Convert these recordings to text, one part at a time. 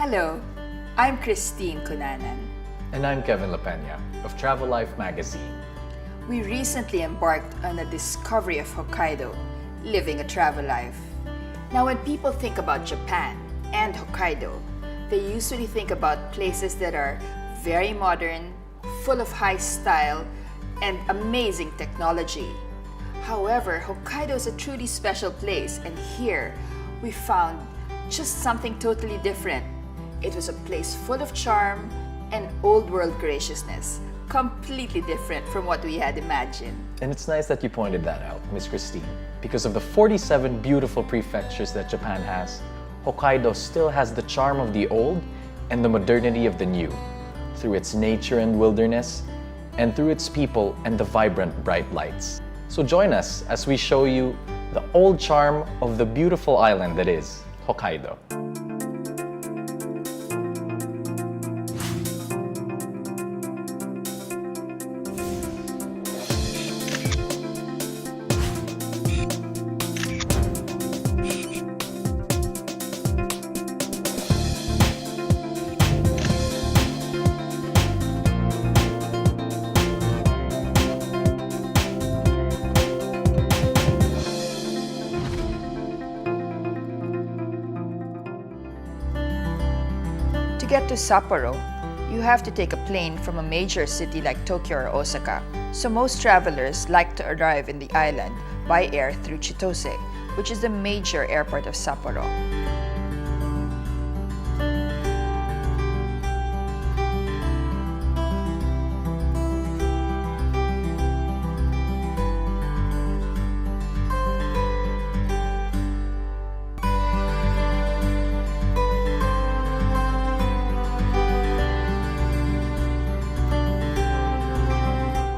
Hello, I'm Christine Cunanan. And I'm Kevin Lapena of Travelife magazine. We recently embarked on a discovery of Hokkaido, living a travel life. Now, when people think about Japan and Hokkaido, they usually think about places that are very modern, full of high style, and amazing technology. However, Hokkaido is a truly special place, and here we found just something totally different. It was a place full of charm and old-world graciousness, completely different from what we had imagined. And it's nice that you pointed that out, Miss Christine. Because of the 47 beautiful prefectures that Japan has, Hokkaido still has the charm of the old and the modernity of the new, through its nature and wilderness, and through its people and the vibrant bright lights. So join us as we show you the old charm of the beautiful island that is Hokkaido. To get to Sapporo, you have to take a plane from a major city like Tokyo or Osaka. So most travelers like to arrive in the island by air through Chitose, which is the major airport of Sapporo.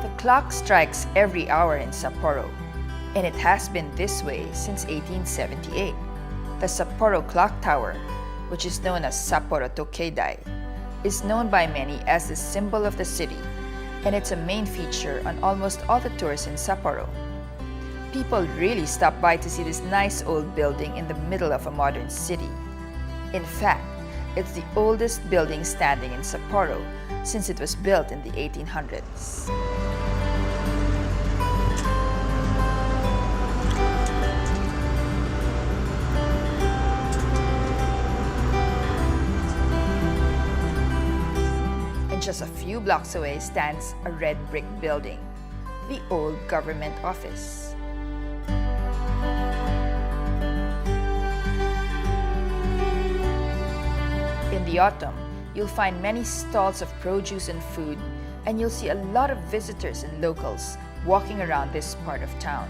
The clock strikes every hour in Sapporo, and it has been this way since 1878. The Sapporo Clock Tower, which is known as Sapporo Tokeidai, is known by many as the symbol of the city, and it's a main feature on almost all the tours in Sapporo. People really stop by to see this nice old building in the middle of a modern city. In fact, it's the oldest building standing in Sapporo since it was built in the 1800s. Just a few blocks away stands a red brick building, the old government office. In the autumn, you'll find many stalls of produce and food, and you'll see a lot of visitors and locals walking around this part of town.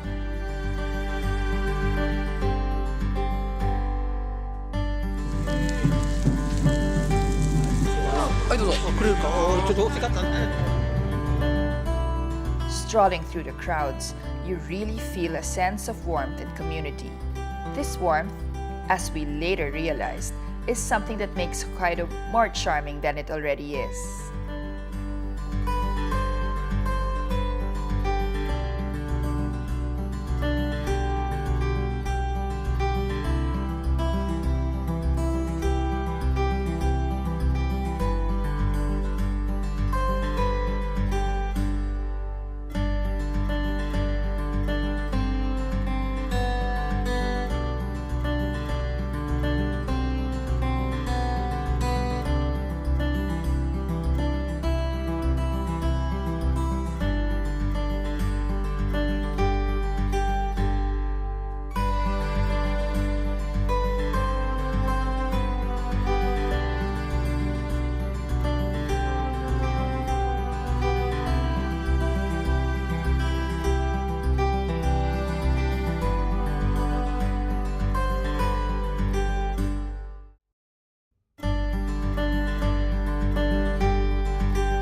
Strolling through the crowds, you really feel a sense of warmth and community. This warmth, as we later realized, is something that makes Hokkaido more charming than it already is.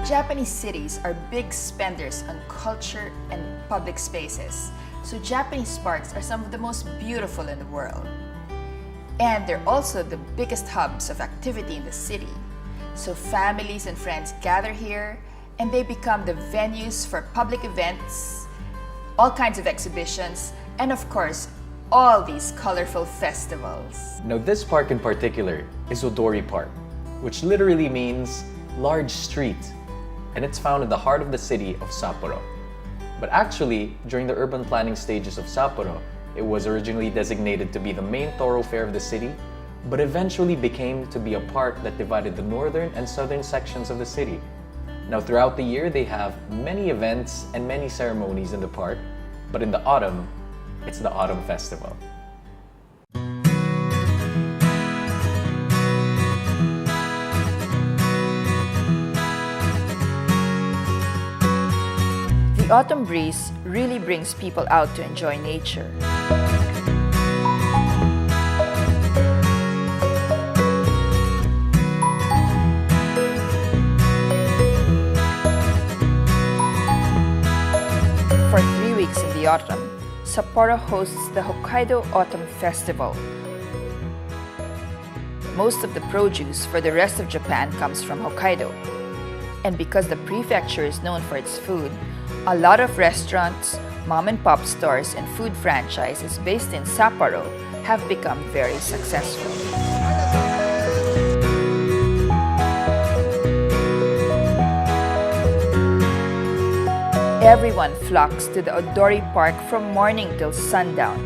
Japanese cities are big spenders on culture and public spaces, so Japanese parks are some of the most beautiful in the world. And they're also the biggest hubs of activity in the city, so families and friends gather here and they become the venues for public events, all kinds of exhibitions, and of course, all these colorful festivals. Now this park in particular is Odori Park, which literally means large street, and it's found in the heart of the city of Sapporo. But actually, during the urban planning stages of Sapporo, it was originally designated to be the main thoroughfare of the city, but eventually became to be a park that divided the northern and southern sections of the city. Now, throughout the year, they have many events and many ceremonies in the park, but in the autumn, it's the Autumn Festival. The autumn breeze really brings people out to enjoy nature. For 3 weeks in the autumn, Sapporo hosts the Hokkaido Autumn Festival. Most of the produce for the rest of Japan comes from Hokkaido. And because the prefecture is known for its food, a lot of restaurants, mom-and-pop stores, and food franchises based in Sapporo have become very successful. Everyone flocks to the Odori Park from morning till sundown.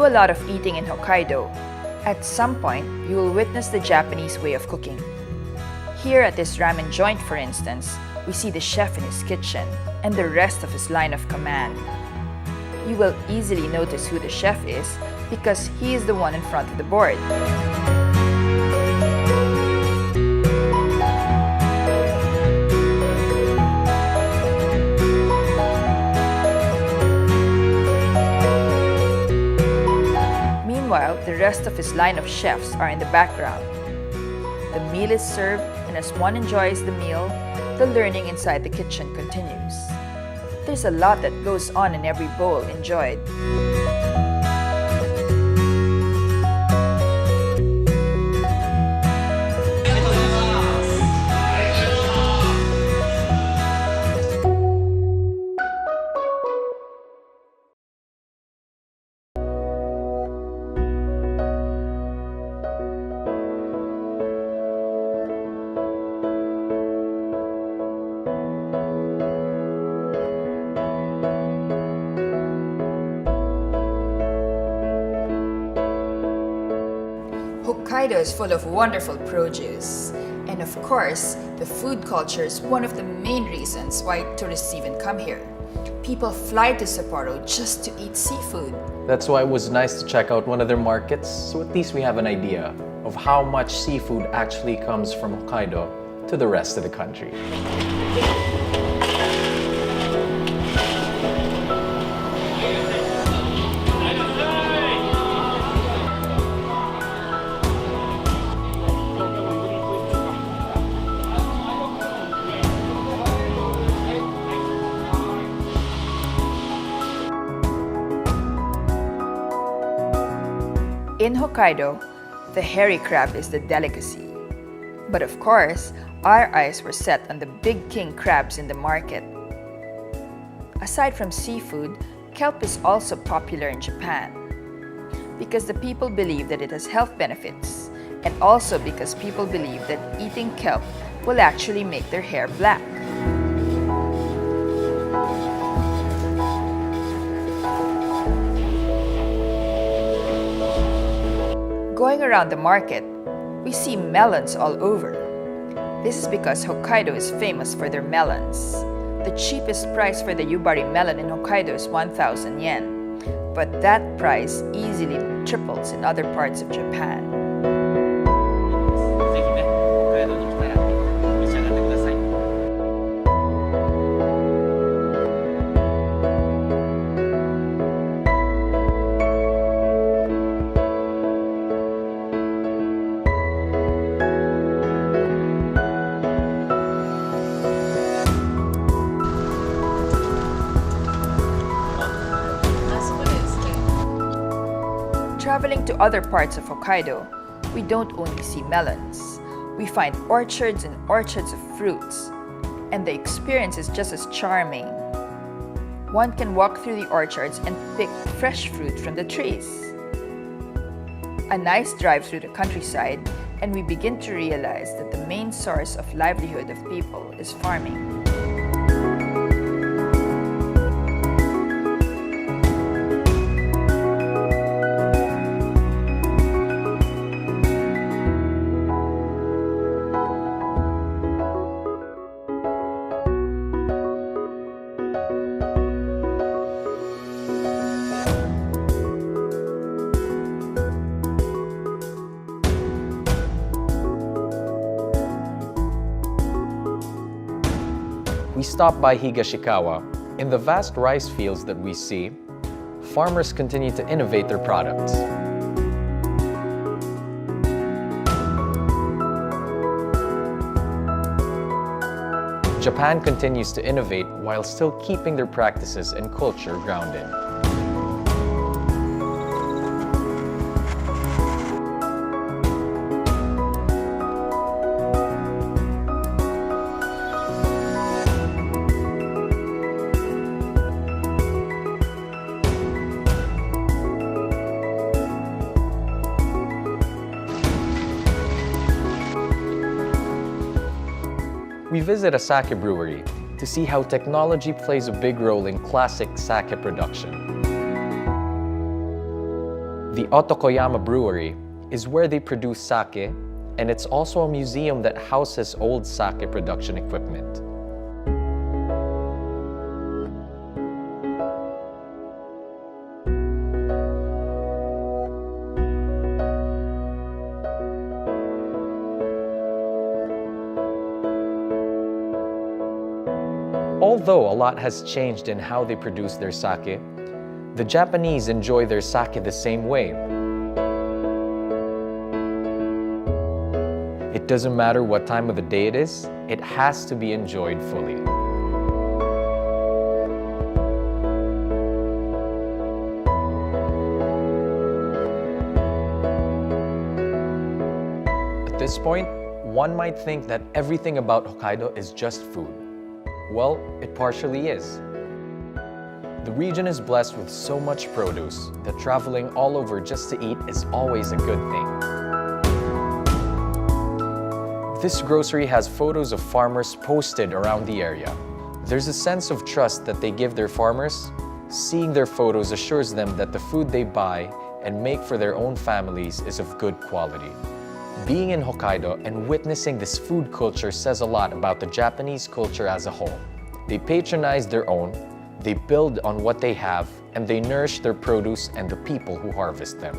A lot of eating in Hokkaido, at some point you will witness the Japanese way of cooking. Here at this ramen joint, for instance, we see the chef in his kitchen and the rest of his line of command. You will easily notice who the chef is because he is the one in front of the board. Meanwhile, the rest of his line of chefs are in the background. The meal is served, and as one enjoys the meal, the learning inside the kitchen continues. There's a lot that goes on in every bowl enjoyed. Hokkaido is full of wonderful produce. And of course, the food culture is one of the main reasons why tourists even come here. People fly to Sapporo just to eat seafood. That's why it was nice to check out one of their markets, so at least we have an idea of how much seafood actually comes from Hokkaido to the rest of the country. In Hokkaido, the hairy crab is the delicacy. But of course, our eyes were set on the big king crabs in the market. Aside from seafood, kelp is also popular in Japan because the people believe that it has health benefits, and also because people believe that eating kelp will actually make their hair black. Going around the market, we see melons all over. This is because Hokkaido is famous for their melons. The cheapest price for the yubari melon in Hokkaido is 1,000 yen, but that price easily triples in other parts of Japan. Traveling to other parts of Hokkaido, we don't only see melons. We find orchards and orchards of fruits, and the experience is just as charming. One can walk through the orchards and pick fresh fruit from the trees. A nice drive through the countryside, and we begin to realize that the main source of livelihood of people is farming. We stop by Higashikawa. In the vast rice fields that we see, farmers continue to innovate their products. Japan continues to innovate while still keeping their practices and culture grounded. We visit a sake brewery to see how technology plays a big role in classic sake production. The Otokoyama Brewery is where they produce sake, and it's also a museum that houses old sake production equipment. Although a lot has changed in how they produce their sake, the Japanese enjoy their sake the same way. It doesn't matter what time of the day it is, it has to be enjoyed fully. At this point, one might think that everything about Hokkaido is just food. Well, it partially is. The region is blessed with so much produce that traveling all over just to eat is always a good thing. This grocery has photos of farmers posted around the area. There's a sense of trust that they give their farmers. Seeing their photos assures them that the food they buy and make for their own families is of good quality. Being in Hokkaido and witnessing this food culture says a lot about the Japanese culture as a whole. They patronize their own, they build on what they have, and they nourish their produce and the people who harvest them.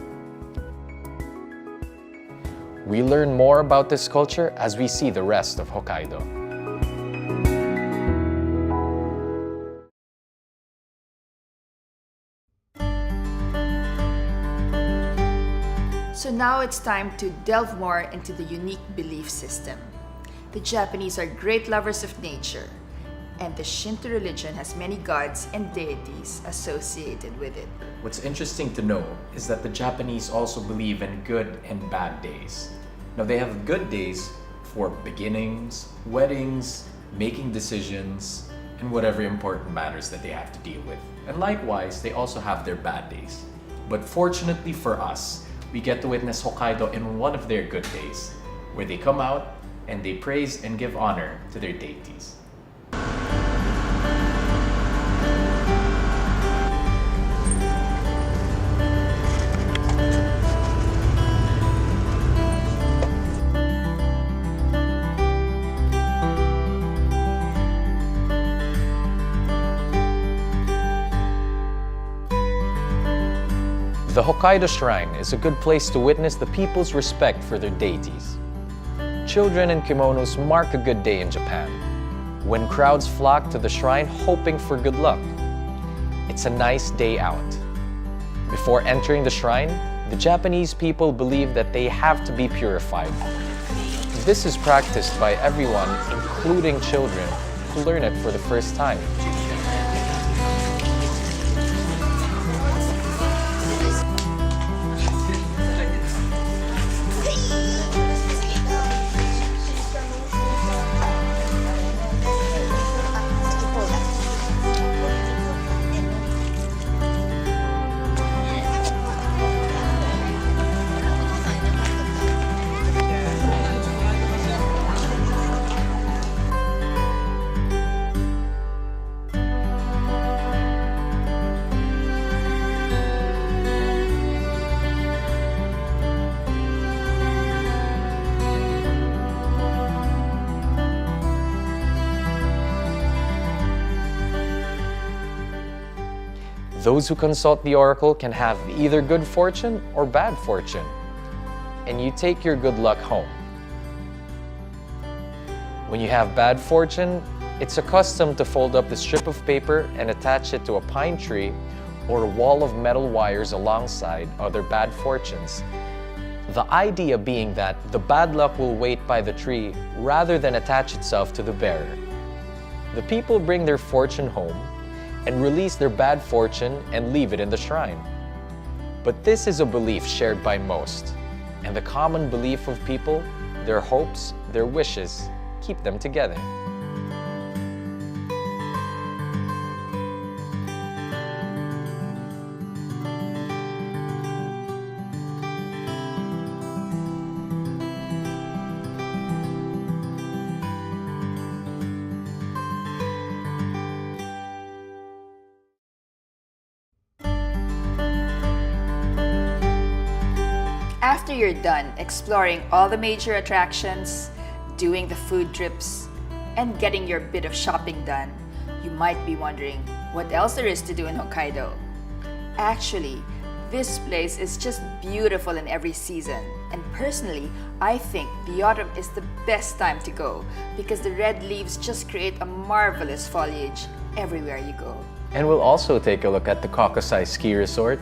We learn more about this culture as we see the rest of Hokkaido. So now it's time to delve more into the unique belief system. The Japanese are great lovers of nature, and the Shinto religion has many gods and deities associated with it. What's interesting to know is that the Japanese also believe in good and bad days. Now they have good days for beginnings, weddings, making decisions, and whatever important matters that they have to deal with. And likewise, they also have their bad days. But fortunately for us, we get to witness Hokkaido in one of their good days, where they come out and they praise and give honor to their deities. The Hokkaido Shrine is a good place to witness the people's respect for their deities. Children in kimonos mark a good day in Japan, when crowds flock to the shrine hoping for good luck. It's a nice day out. Before entering the shrine, the Japanese people believe that they have to be purified. This is practiced by everyone, including children, who learn it for the first time. Those who consult the oracle can have either good fortune or bad fortune, and you take your good luck home. When you have bad fortune, it's a custom to fold up the strip of paper and attach it to a pine tree or a wall of metal wires alongside other bad fortunes. The idea being that the bad luck will wait by the tree rather than attach itself to the bearer. The people bring their fortune home and release their bad fortune and leave it in the shrine. But this is a belief shared by most, and the common belief of people, their hopes, their wishes, keep them together. After you're done exploring all the major attractions, doing the food trips, and getting your bit of shopping done, you might be wondering what else there is to do in Hokkaido. Actually, this place is just beautiful in every season, and personally, I think the autumn is the best time to go because the red leaves just create a marvelous foliage everywhere you go. And we'll also take a look at the Kokusai Ski Resort,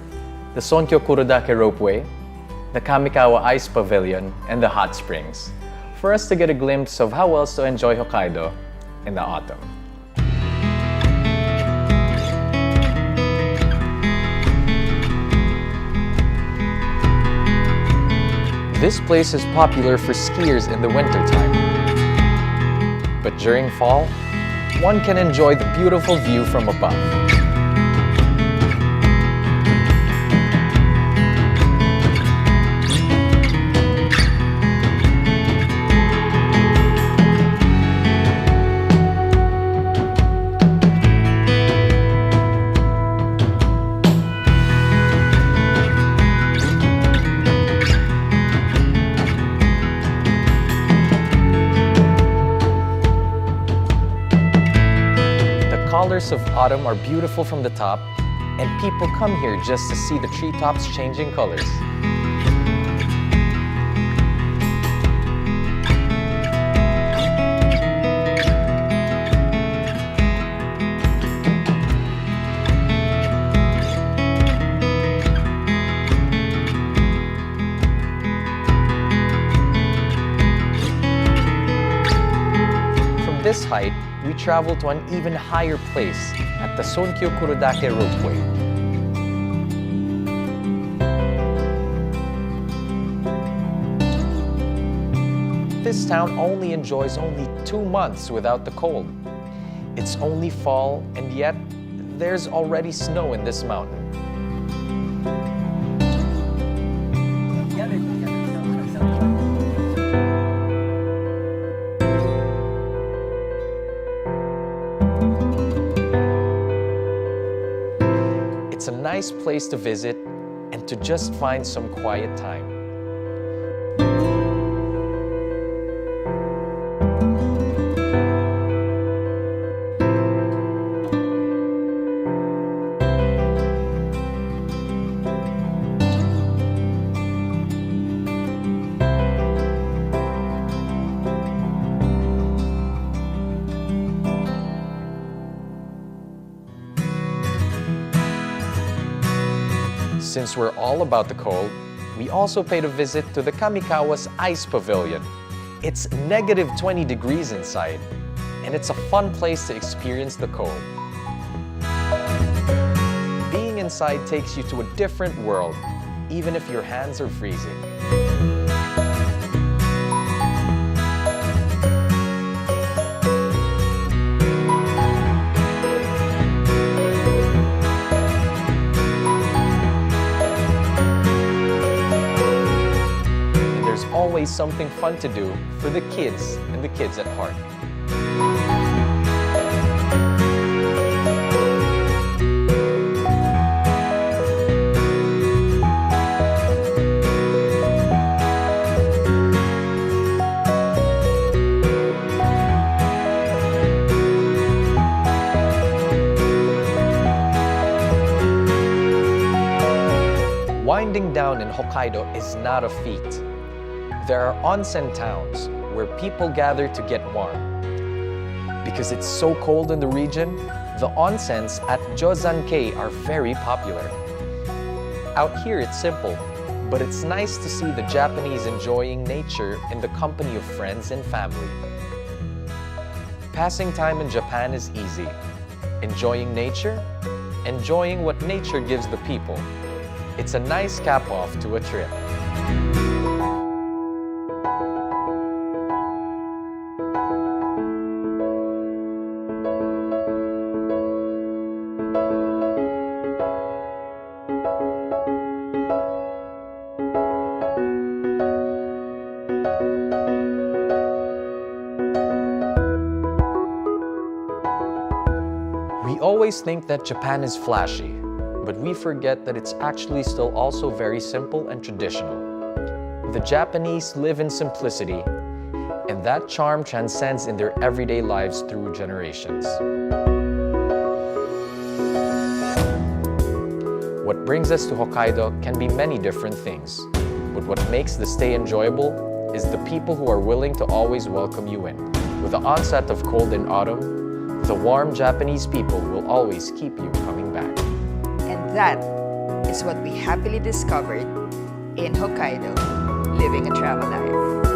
the Sonkyo Kurudake Ropeway, the Kamikawa Ice Pavilion, and the hot springs, for us to get a glimpse of how else to enjoy Hokkaido in the autumn. This place is popular for skiers in the wintertime, but during fall, one can enjoy the beautiful view from above. Colors of autumn are beautiful from the top, and people come here just to see the treetops changing colors. From this height, we travel to an even higher place at the Sonkyo Kurudake Ropeway. This town only enjoys only 2 months without the cold. It's only fall, and yet there's already snow in this mountain. It's a nice place to visit and to just find some quiet time. Since we're all about the cold, we also paid a visit to the Kamikawa's Ice Pavilion. It's negative 20 degrees inside, and it's a fun place to experience the cold. Being inside takes you to a different world, even if your hands are freezing. Always something fun to do for the kids and the kids at heart. Winding down in Hokkaido is not a feat. There are onsen towns where people gather to get warm. Because it's so cold in the region, the onsens at Jozan-kei are very popular. Out here it's simple, but it's nice to see the Japanese enjoying nature in the company of friends and family. Passing time in Japan is easy. Enjoying nature, enjoying what nature gives the people. It's a nice cap-off to a trip. We always think that Japan is flashy, but we forget that it's actually still also very simple and traditional. The Japanese live in simplicity, and that charm transcends in their everyday lives through generations. What brings us to Hokkaido can be many different things, but what makes the stay enjoyable is the people who are willing to always welcome you in. With the onset of cold in autumn, the warm Japanese people will always keep you coming back. And that is what we happily discovered in Hokkaido, living a travel life.